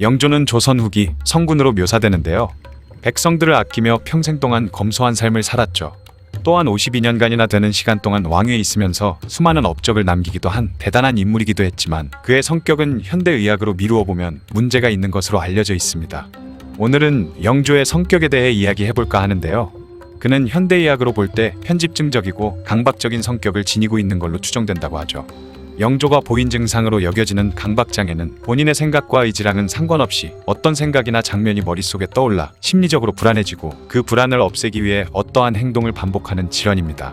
영조는 조선 후기 성군으로 묘사되는데요. 백성들을 아끼며 평생 동안 검소한 삶을 살았죠. 또한 52년간이나 되는 시간 동안 왕위에 있으면서 수많은 업적을 남기기도 한 대단한 인물이기도 했지만 그의 성격은 현대의학으로 미루어 보면 문제가 있는 것으로 알려져 있습니다. 오늘은 영조의 성격에 대해 이야기해볼까 하는데요. 그는 현대의학으로 볼 때 편집증적이고 강박적인 성격을 지니고 있는 걸로 추정된다고 하죠. 영조가 보인 증상으로 여겨지는 강박장애는 본인의 생각과 의지랑은 상관없이 어떤 생각이나 장면이 머릿속에 떠올라 심리적으로 불안해지고 그 불안을 없애기 위해 어떠한 행동을 반복하는 질환입니다.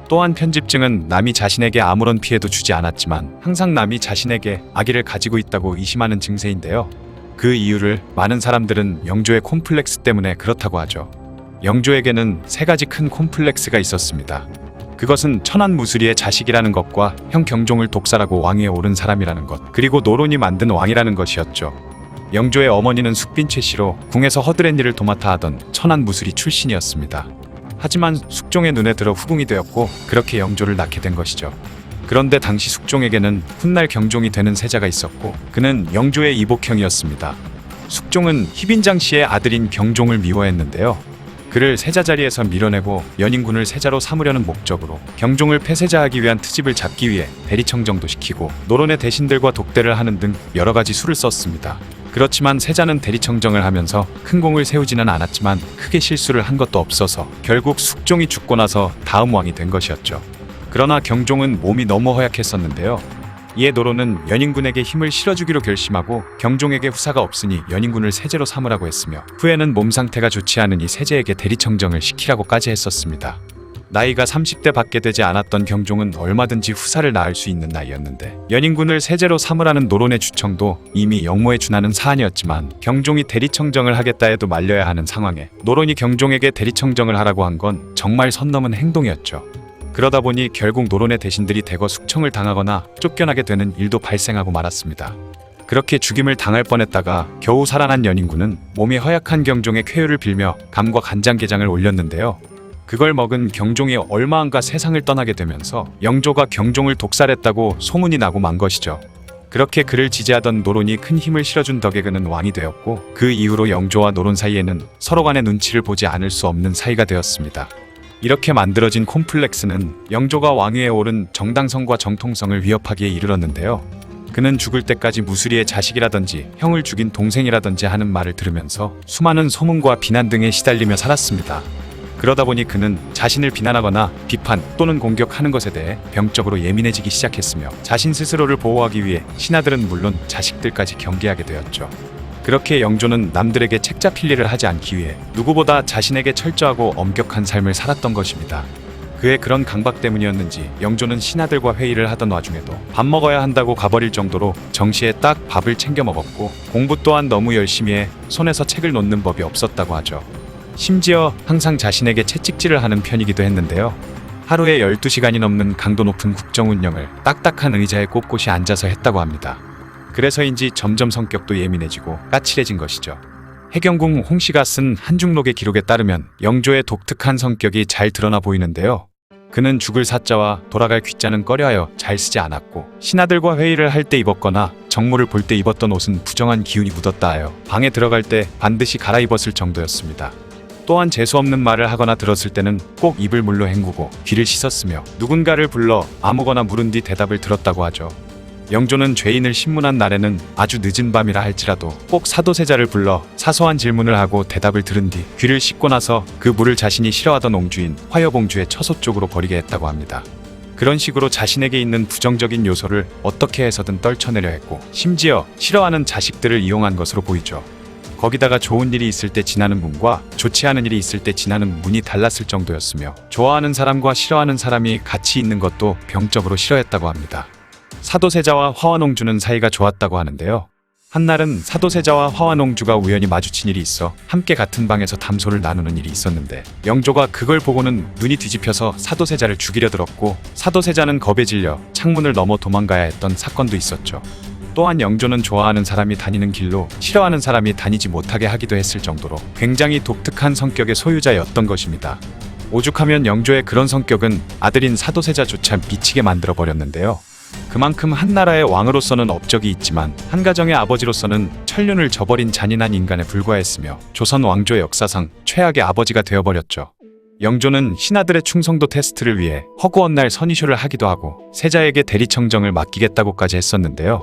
또한 편집증은 남이 자신에게 아무런 피해도 주지 않았지만 항상 남이 자신에게 악의를 가지고 있다고 의심하는 증세인데요. 그 이유를 많은 사람들은 영조의 콤플렉스 때문에 그렇다고 하죠. 영조에게는 세 가지 큰 콤플렉스가 있었습니다. 그것은 천안무수리의 자식이라는 것과 형 경종을 독살하고 왕위에 오른 사람이라는 것, 그리고 노론이 만든 왕이라는 것이었죠. 영조의 어머니는 숙빈 최씨로 궁에서 허드렛 일을 도맡아 하던 천안무수리 출신이었습니다. 하지만 숙종의 눈에 들어 후궁이 되었고 그렇게 영조를 낳게 된 것이죠. 그런데 당시 숙종에게는 훗날 경종이 되는 세자가 있었고 그는 영조의 이복형이었습니다. 숙종은 희빈장 씨의 아들인 경종을 미워했는데요. 그를 세자 자리에서 밀어내고 연인군을 세자로 삼으려는 목적으로 경종을 폐세자하기 위한 트집을 잡기 위해 대리청정도 시키고 노론의 대신들과 독대를 하는 등 여러 가지 수를 썼습니다. 그렇지만 세자는 대리청정을 하면서 큰 공을 세우지는 않았지만 크게 실수를 한 것도 없어서 결국 숙종이 죽고 나서 다음 왕이 된 것이었죠. 그러나 경종은 몸이 너무 허약했었는데요. 이에 노론은 연인군에게 힘을 실어주기로 결심하고 경종에게 후사가 없으니 연인군을 세제로 삼으라고 했으며 후에는 몸 상태가 좋지 않으니 세제에게 대리청정을 시키라고까지 했었습니다. 나이가 30대 밖에 되지 않았던 경종은 얼마든지 후사를 낳을 수 있는 나이였는데 연인군을 세제로 삼으라는 노론의 주청도 이미 역모에 준하는 사안이었지만 경종이 대리청정을 하겠다 해도 말려야 하는 상황에 노론이 경종에게 대리청정을 하라고 한 건 정말 선 넘은 행동이었죠. 그러다 보니 결국 노론의 대신들이 대거 숙청을 당하거나 쫓겨나게 되는 일도 발생하고 말았습니다. 그렇게 죽임을 당할 뻔했다가 겨우 살아난 연인군은 몸이 허약한 경종의 쾌유를 빌며 감과 간장게장을 올렸는데요. 그걸 먹은 경종이 얼마 안가 세상을 떠나게 되면서 영조가 경종을 독살했다고 소문이 나고 만 것이죠. 그렇게 그를 지지하던 노론이 큰 힘을 실어준 덕에 그는 왕이 되었고 그 이후로 영조와 노론 사이에는 서로 간의 눈치를 보지 않을 수 없는 사이가 되었습니다. 이렇게 만들어진 콤플렉스는 영조가 왕위에 오른 정당성과 정통성을 위협하기에 이르렀는데요. 그는 죽을 때까지 무수리의 자식이라든지 형을 죽인 동생이라든지 하는 말을 들으면서 수많은 소문과 비난 등에 시달리며 살았습니다. 그러다 보니 그는 자신을 비난하거나 비판 또는 공격하는 것에 대해 병적으로 예민해지기 시작했으며 자신 스스로를 보호하기 위해 신하들은 물론 자식들까지 경계하게 되었죠. 그렇게 영조는 남들에게 책잡힐 일을 하지 않기 위해 누구보다 자신에게 철저하고 엄격한 삶을 살았던 것입니다. 그의 그런 강박 때문이었는지 영조는 신하들과 회의를 하던 와중에도 밥 먹어야 한다고 가버릴 정도로 정시에 딱 밥을 챙겨 먹었고 공부 또한 너무 열심히 해 손에서 책을 놓는 법이 없었다고 하죠. 심지어 항상 자신에게 채찍질을 하는 편이기도 했는데요. 하루에 12시간이 넘는 강도 높은 국정 운영을 딱딱한 의자에 꼿꼿이 앉아서 했다고 합니다. 그래서인지 점점 성격도 예민해지고 까칠해진 것이죠. 해경궁 홍씨가 쓴 한중록의 기록에 따르면 영조의 독특한 성격이 잘 드러나 보이는데요. 그는 죽을 사자와 돌아갈 귀자는 꺼려하여 잘 쓰지 않았고 신하들과 회의를 할 때 입었거나 정무를 볼 때 입었던 옷은 부정한 기운이 묻었다 하여 방에 들어갈 때 반드시 갈아입었을 정도였습니다. 또한 재수없는 말을 하거나 들었을 때는 꼭 입을 물로 헹구고 귀를 씻었으며 누군가를 불러 아무거나 물은 뒤 대답을 들었다고 하죠. 영조는 죄인을 신문한 날에는 아주 늦은 밤이라 할지라도 꼭 사도세자를 불러 사소한 질문을 하고 대답을 들은 뒤 귀를 씻고 나서 그 물을 자신이 싫어하던 옹주인 화여봉주의 처소 쪽으로 버리게 했다고 합니다. 그런 식으로 자신에게 있는 부정적인 요소를 어떻게 해서든 떨쳐내려 했고 심지어 싫어하는 자식들을 이용한 것으로 보이죠. 거기다가 좋은 일이 있을 때 지나는 문과 좋지 않은 일이 있을 때 지나는 문이 달랐을 정도였으며 좋아하는 사람과 싫어하는 사람이 같이 있는 것도 병적으로 싫어했다고 합니다. 사도세자와 화완옹주는 사이가 좋았다고 하는데요. 한날은 사도세자와 화완옹주가 우연히 마주친 일이 있어 함께 같은 방에서 담소를 나누는 일이 있었는데 영조가 그걸 보고는 눈이 뒤집혀서 사도세자를 죽이려 들었고 사도세자는 겁에 질려 창문을 넘어 도망가야 했던 사건도 있었죠. 또한 영조는 좋아하는 사람이 다니는 길로 싫어하는 사람이 다니지 못하게 하기도 했을 정도로 굉장히 독특한 성격의 소유자였던 것입니다. 오죽하면 영조의 그런 성격은 아들인 사도세자조차 미치게 만들어 버렸는데요. 그만큼 한 나라의 왕으로서는 업적이 있지만 한 가정의 아버지로서는 천륜을 저버린 잔인한 인간에 불과했으며 조선 왕조의 역사상 최악의 아버지가 되어버렸죠. 영조는 신하들의 충성도 테스트를 위해 허구한 날 선의쇼를 하기도 하고 세자에게 대리청정을 맡기겠다고까지 했었는데요.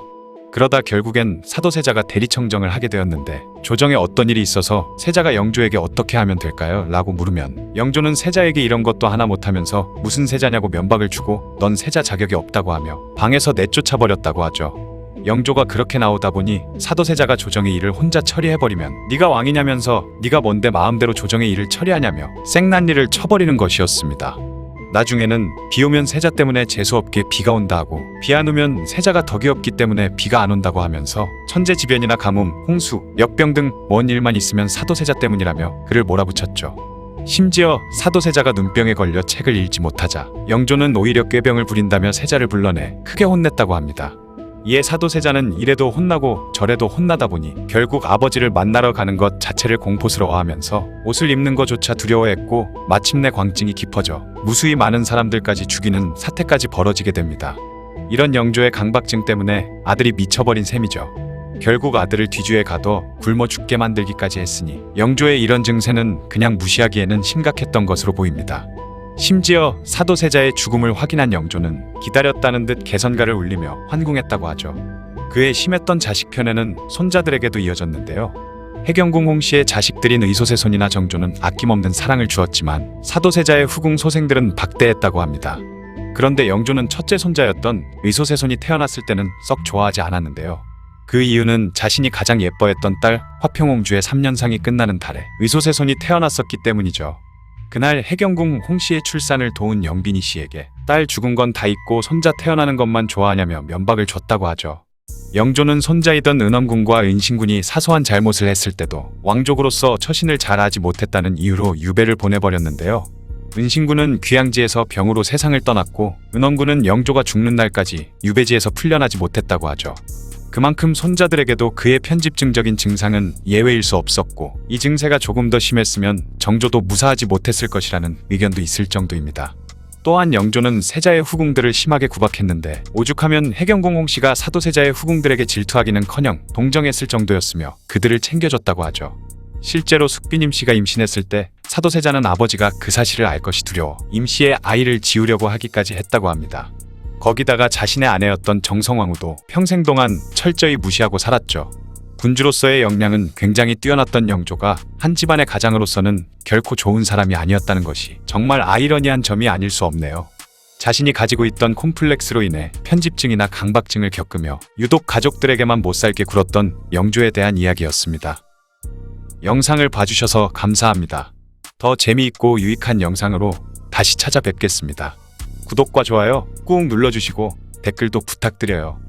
그러다 결국엔 사도세자가 대리청정을 하게 되었는데 조정에 어떤 일이 있어서 세자가 영조에게 어떻게 하면 될까요? 라고 물으면 영조는 세자에게 이런 것도 하나 못하면서 무슨 세자냐고 면박을 주고 넌 세자 자격이 없다고 하며 방에서 내쫓아버렸다고 하죠. 영조가 그렇게 나오다 보니 사도세자가 조정의 일을 혼자 처리해버리면 네가 왕이냐면서 네가 뭔데 마음대로 조정의 일을 처리하냐며 생난리를 쳐버리는 것이었습니다. 나중에는 비 오면 세자 때문에 재수없게 비가 온다 하고 비 안 오면 세자가 덕이 없기 때문에 비가 안 온다고 하면서 천재지변이나 가뭄, 홍수, 역병 등 뭔 일만 있으면 사도세자 때문이라며 그를 몰아붙였죠. 심지어 사도세자가 눈병에 걸려 책을 읽지 못하자 영조는 오히려 꾀병을 부린다며 세자를 불러내 크게 혼냈다고 합니다. 이에 사도세자는 이래도 혼나고 저래도 혼나다 보니 결국 아버지를 만나러 가는 것 자체를 공포스러워하면서 옷을 입는 것조차 두려워했고 마침내 광증이 깊어져 무수히 많은 사람들까지 죽이는 사태까지 벌어지게 됩니다. 이런 영조의 강박증 때문에 아들이 미쳐버린 셈이죠. 결국 아들을 뒤주에 가둬 굶어 죽게 만들기까지 했으니 영조의 이런 증세는 그냥 무시하기에는 심각했던 것으로 보입니다. 심지어 사도세자의 죽음을 확인한 영조는 기다렸다는 듯 개선가를 울리며 환궁했다고 하죠. 그의 심했던 자식 편애는 손자들에게도 이어졌는데요. 해경궁 홍씨의 자식들인 의소세손이나 정조는 아낌없는 사랑을 주었지만 사도세자의 후궁 소생들은 박대했다고 합니다. 그런데 영조는 첫째 손자였던 의소세손이 태어났을 때는 썩 좋아하지 않았는데요. 그 이유는 자신이 가장 예뻐했던 딸 화평옹주의 3년상이 끝나는 달에 의소세손이 태어났었기 때문이죠. 그날 해경궁 홍씨의 출산을 도운 영빈이 씨에게 딸 죽은 건 다 잊고 손자 태어나는 것만 좋아하냐며 면박을 줬다고 하죠. 영조는 손자이던 은엄군과 은신군이 사소한 잘못을 했을 때도 왕족으로서 처신을 잘하지 못했다는 이유로 유배를 보내버렸는데요. 은신군은 귀양지에서 병으로 세상을 떠났고 은엄군은 영조가 죽는 날까지 유배지에서 풀려나지 못했다고 하죠. 그만큼 손자들에게도 그의 편집증적인 증상은 예외일 수 없었고 이 증세가 조금 더 심했으면 정조도 무사하지 못했을 것이라는 의견도 있을 정도입니다. 또한 영조는 세자의 후궁들을 심하게 구박했는데 오죽하면 해경궁 홍씨가 사도세자의 후궁들에게 질투하기는커녕 동정했을 정도였으며 그들을 챙겨줬다고 하죠. 실제로 숙빈 임씨가 임신했을 때 사도세자는 아버지가 그 사실을 알 것이 두려워 임씨의 아이를 지우려고 하기까지 했다고 합니다. 거기다가 자신의 아내였던 정성왕후도 평생 동안 철저히 무시하고 살았죠. 군주로서의 역량은 굉장히 뛰어났던 영조가 한 집안의 가장으로서는 결코 좋은 사람이 아니었다는 것이 정말 아이러니한 점이 아닐 수 없네요. 자신이 가지고 있던 콤플렉스로 인해 편집증이나 강박증을 겪으며 유독 가족들에게만 못살게 굴었던 영조에 대한 이야기였습니다. 영상을 봐주셔서 감사합니다. 더 재미있고 유익한 영상으로 다시 찾아뵙겠습니다. 구독과 좋아요 꾹 눌러주시고 댓글도 부탁드려요.